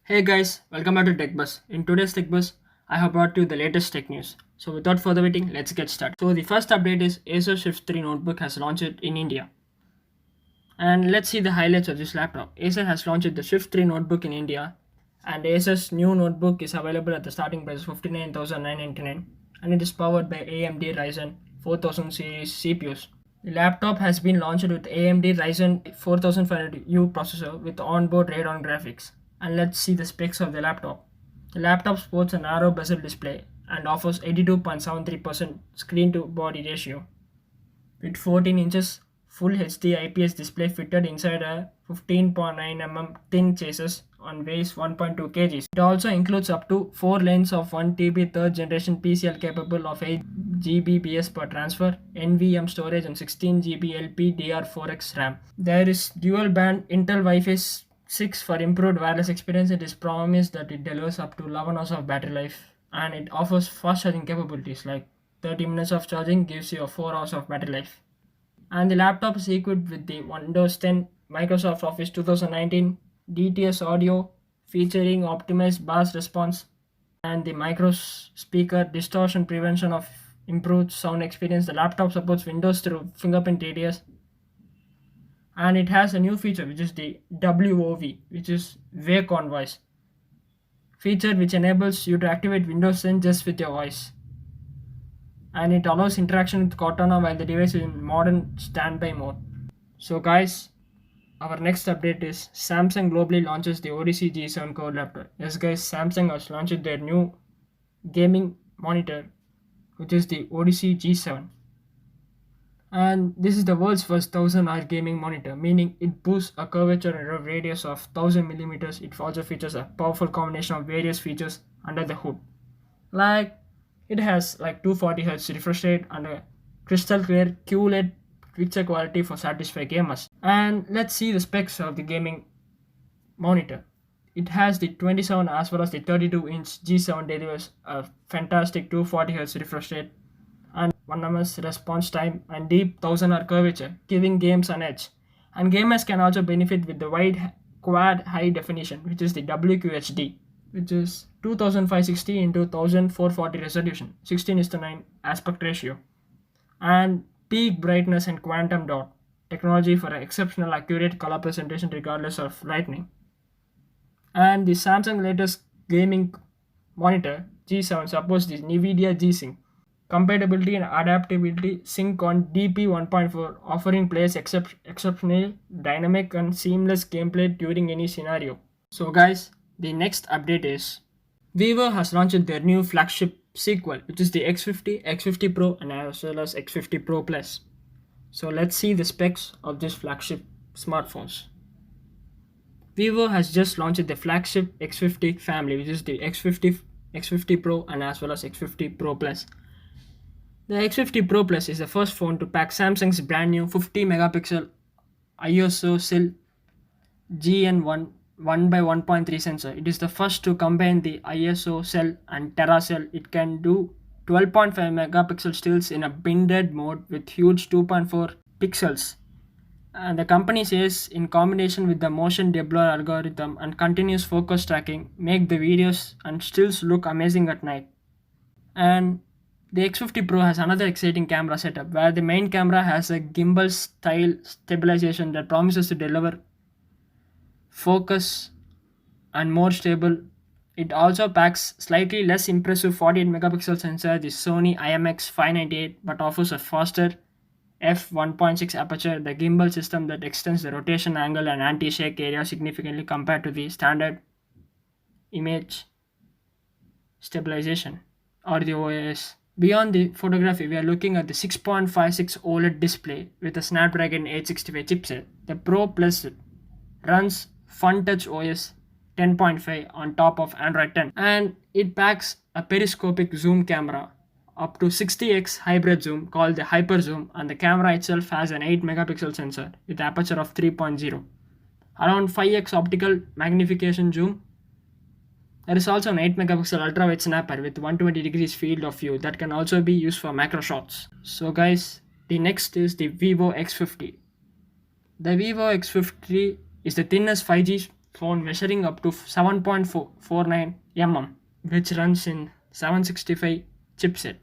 Hey guys, welcome back to TechBus. In today's TechBus, I have brought you the latest tech news. So without further waiting, let's get started. So the first update is Acer Shift 3 notebook has launched in India. And let's see the highlights of this laptop. Acer has launched the Shift 3 notebook in India, and Acer's new notebook is available at the starting price of 59,999, and it is powered by AMD Ryzen 4000 series CPUs. The laptop has been launched with AMD Ryzen 4500U processor with onboard Radeon graphics. And let's see the specs of the laptop. The laptop sports a narrow bezel display and offers 82.73% screen to body ratio with 14 inches full HD IPS display fitted inside a 15.9 mm thin chassis and weighs 1.2 kgs. It also includes up to 4 lanes of 1 TB third generation PCL capable of 8 GB BS per transfer, NVMe storage and 16 GB LPDR4X RAM. There is dual band Intel Wi-Fi 6 for improved wireless experience. It is promised that it delivers up to 11 hours of battery life, and it offers fast charging capabilities like 30 minutes of charging gives you a 4 hours of battery life. And the laptop is equipped with the Windows 10 Microsoft Office 2019 DTS audio featuring optimized bass response and the micro speaker distortion prevention of improved sound experience. The laptop supports Windows through fingerprint ADS, and it has a new feature which is the WOV, which is Wake on Voice feature, which enables you to activate Windows 10 just with your voice, and it allows interaction with Cortana while the device is in modern standby mode. So guys, our next update is Samsung globally launches the Odyssey G7 Core laptop. Yes guys, Samsung has launched their new gaming monitor, which is the Odyssey G7. And this is the world's first 1000-hour gaming monitor, meaning it boosts a curvature and a radius of 1000 millimeters. It also features a powerful combination of various features under the hood. Like it has like 240Hz refresh rate and a crystal clear QLED picture quality for satisfied gamers. And let's see the specs of the gaming monitor. It has the 27 as well as the 32-inch G7 delivers a fantastic 240Hz refresh rate and 1 ms response time and deep 1000-hour curvature, giving games an edge. And gamers can also benefit with the wide quad high definition, which is the WQHD, which is 2560 into 1440 resolution, 16:9 aspect ratio, and peak brightness and quantum dot technology for exceptional accurate color presentation regardless of lighting. And the Samsung latest gaming monitor G7 supports the NVIDIA G-Sync compatibility and adaptability sync on DP 1.4, offering players exceptional dynamic and seamless gameplay during any scenario. So guys, the next update is Vivo has launched their new flagship sequel, which is the X50, X50 Pro and as well as X50 Pro Plus. So let's see the specs of this flagship smartphones. Vivo has just launched the flagship X50 family, which is the X50, X50 Pro and as well as X50 Pro Plus. The X50 Pro Plus is the first phone to pack Samsung's brand new 50 megapixel ISO cell GN1 1x1.3 sensor. It is the first to combine the ISO cell and Teracell. It can do 12.5 megapixel stills in a blended mode with huge 2.4 pixels. And the company says in combination with the motion deblur algorithm and continuous focus tracking make the videos and stills look amazing at night. And the X50 Pro has another exciting camera setup where the main camera has a gimbal style stabilization that promises to deliver focus and more stable. It also packs slightly less impressive 48 megapixel sensor, the Sony IMX598, but offers a faster f1.6 aperture, the gimbal system that extends the rotation angle and anti-shake area significantly compared to the standard image stabilization or the OIS. Beyond the photography, we are looking at the 6.56 OLED display with a Snapdragon 865 chipset. The Pro Plus runs FunTouch OS 10.5 on top of Android 10, and it packs a periscopic zoom camera up to 60x hybrid zoom called the Hyper Zoom, and the camera itself has an 8 megapixel sensor with aperture of 3.0, around 5x optical magnification zoom. There is also an 8 megapixel ultra wide snapper with 120 degrees field of view that can also be used for macro shots. So guys, the next is the Vivo X50. The Vivo X50 is the thinnest 5G phone measuring up to 7.49 mm, which runs in 765 chipset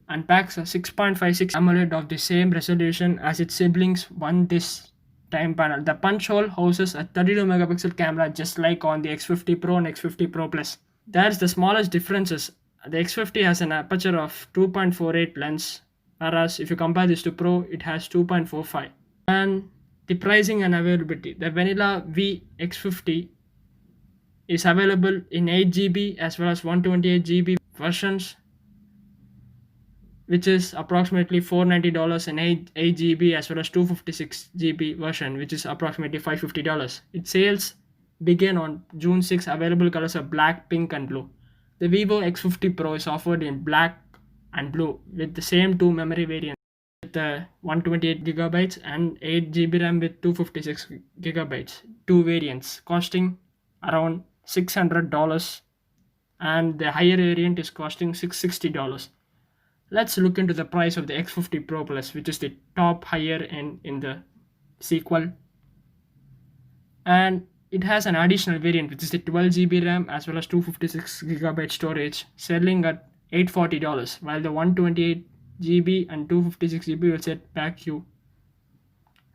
and packs a 6.56 AMOLED of the same resolution as its siblings one this time panel. The punch hole houses a 32 megapixel camera just like on the X50 Pro and X50 Pro Plus. There's the smallest differences. The X50 has an aperture of 2.48 lens, whereas if you compare this to Pro, it has 2.45. And the pricing and availability. The Vanilla V X50 is available in 8GB as well as 128GB versions, which is approximately $490, and 8GB as well as 256GB version, which is approximately $550. Its sales began on June 6. Available colors are black, pink, and blue. The Vivo X50 Pro is offered in black and blue with the same two memory variants, with the 128GB and 8GB RAM with 256GB, two variants costing around $600, and the higher variant is costing $660. Let's look into the price of the X50 Pro Plus, which is the top higher end in the sequel, and it has an additional variant which is the 12GB RAM as well as 256GB storage, selling at $840, while the 128GB and 256GB will set back you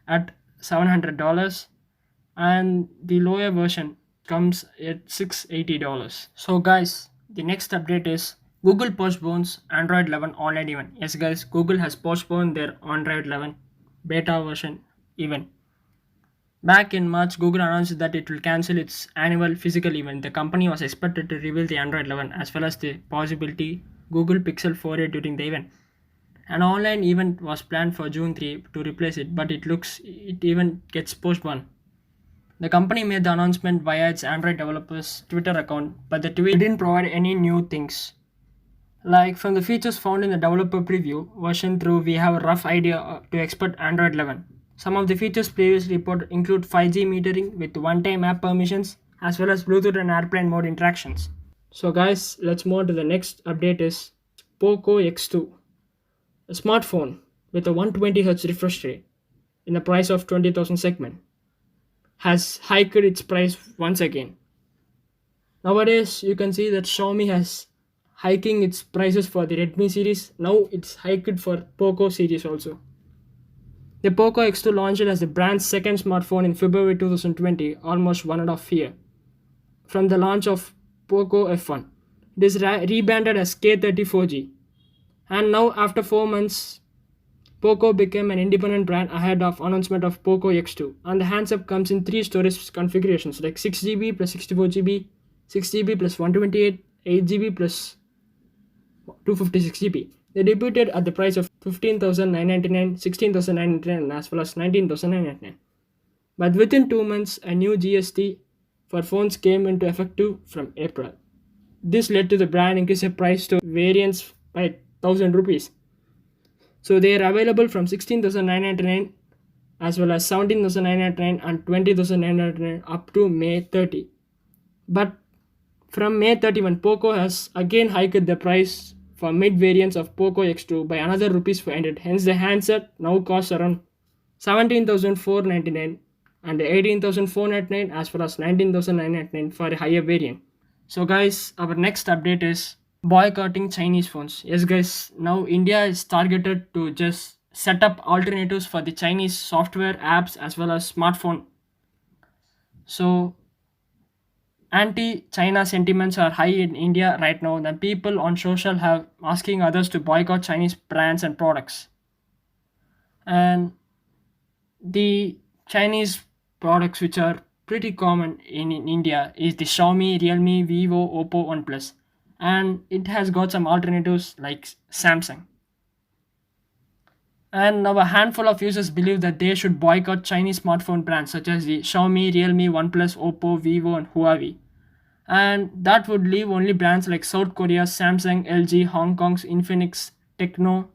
at $700, and the lower version comes at $680. So guys, the next update is Google postpones Android 11 online event. Yes guys, Google has postponed their Android 11 beta version event. Back in March, Google announced that it will cancel its annual physical event. The company was expected to reveal the Android 11 as well as the possibility Google Pixel 4a during the event. An online event was planned for June 3 to replace it, but it looks it even gets postponed. The company made the announcement via its Android developers Twitter account, but the tweet didn't provide any new things. Like from the features found in the developer preview version through, we have a rough idea to expect Android 11. Some of the features previously reported include 5G metering with one-time app permissions as well as Bluetooth and airplane mode interactions. So guys, let's move on to the next update is Poco X2, a smartphone with a 120Hz refresh rate in the price of 20,000 segment, has hiked its price once again. Nowadays, you can see that Xiaomi has hiking its prices for the Redmi series. Now it's hiked for Poco series also. The Poco X2 launched as the brand's second smartphone in February 2020, almost 1.5 years from the launch of Poco F1. It is rebranded as K34G. And now after 4 months, Poco became an independent brand ahead of announcement of Poco X2. And the handset comes in 3 storage configurations like 6GB plus 64GB, 6GB plus 128, 8GB plus 256GB. They debuted at the price of $15,999, $16,999 as well as $19,999. But within 2 months, a new GST for phones came into effect from April. This led to the brand increase the price to variants by 1,000 rupees. So they are available from $16,999 as well as $17,999 and $20,999 up to May 30. But from May 31, Poco has again hiked the price for mid variants of Poco X2 by another rupees 500. Hence the handset now costs around 17,499 and 18,499 as well as 19,999 for a higher variant. So guys, our next update is boycotting Chinese phones. Yes guys, now India is targeted to just set up alternatives for the Chinese software, apps as well as smartphone. So anti-China sentiments are high in India right now. The people on social have asking others to boycott Chinese brands and products. And the Chinese products which are pretty common in India is the Xiaomi, Realme, Vivo, Oppo, OnePlus. And it has got some alternatives like Samsung. And now a handful of users believe that they should boycott Chinese smartphone brands such as the Xiaomi, Realme, OnePlus, Oppo, Vivo, and Huawei. And that would leave only brands like South Korea's Samsung, LG, Hong Kong's Infinix, Techno,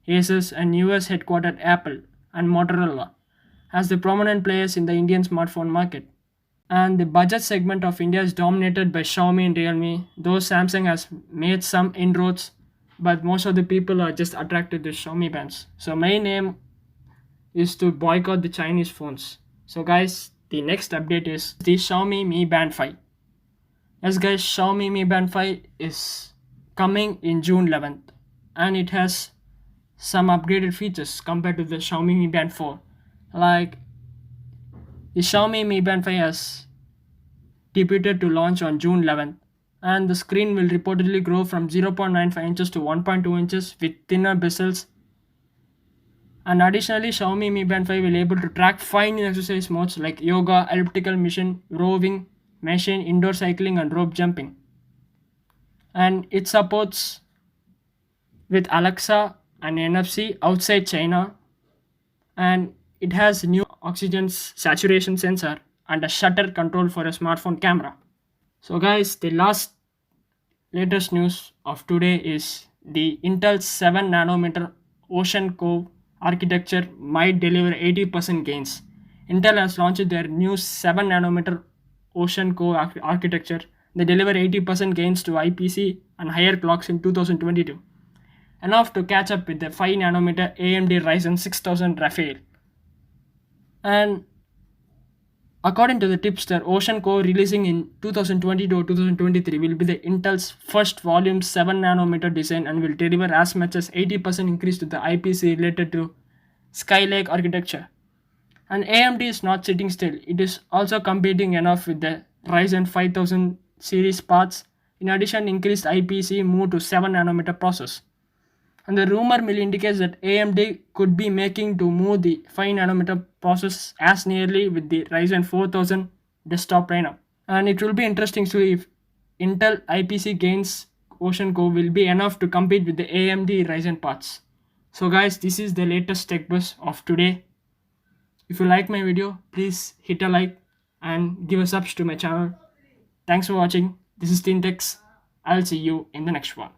Asus, and US headquartered Apple and Motorola as the prominent players in the Indian smartphone market. And the budget segment of India is dominated by Xiaomi and Realme, though Samsung has made some inroads, but most of the people are just attracted to Xiaomi brands. So my aim is to boycott the Chinese phones. So guys, the next update is the Xiaomi Mi Band 5. Yes guys, Xiaomi Mi Band 5 is coming in June 11th and it has some upgraded features compared to the Xiaomi Mi Band 4. Like the Xiaomi Mi Band 5 has debuted to launch on June 11th and the screen will reportedly grow from 0.95 inches to 1.2 inches with thinner bezels. And additionally, Xiaomi Mi Band 5 will be able to track 5 new exercise modes like yoga, elliptical mission, rowing, machine, indoor cycling and rope jumping. And it supports with Alexa and NFC outside China, and it has new oxygen saturation sensor and a shutter control for a smartphone camera. So guys, the latest news of today is the Intel 7 nanometer Ocean Cove architecture might deliver 80% gains. Intel has launched their new 7 nanometer Ocean Cove architecture. They deliver 80% gains to IPC and higher clocks in 2022, enough to catch up with the 5 nanometer AMD Ryzen 6000 Raphael. And according to the tipster, Ocean Core releasing in 2022 or 2023 will be the Intel's first volume 7 nanometer design and will deliver as much as 80% increase to the IPC related to Skylake architecture. And AMD is not sitting still, it is also competing enough with the Ryzen 5000 series parts. In addition, increased IPC moved to 7 nanometer process. And the rumor mill indicates that AMD could be making to move the 5 nanometer process as nearly with the Ryzen 4000 desktop lineup. And it will be interesting to see if Intel IPC gains Ocean Cove will be enough to compete with the AMD Ryzen parts. So guys, this is the latest tech buzz of today. If you like my video, please hit a like and give a subs to my channel. Thanks for watching. This is TeenTechs. I'll see you in the next one.